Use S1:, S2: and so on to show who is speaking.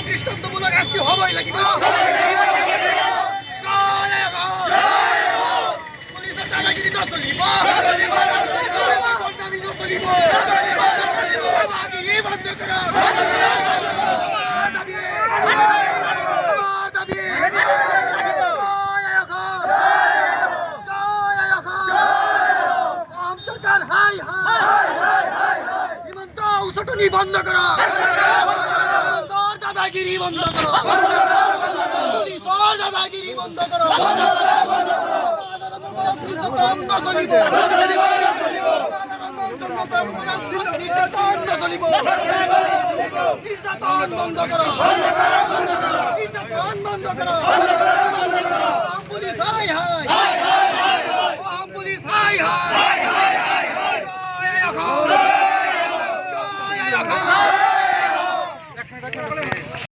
S1: দৃষ্টান্তমূলক শাস্তি হবেই লাগিব। পুলিশের দাদাগিরি নচলিব, নচলিব, দাদাগিরি বন্ধ করা। বন্ধ করো, দাদাগিরি বন্ধ করো, পুলিশের দাদাগিরি বন্ধ করো। বন্ধ করো, বন্ধ করো।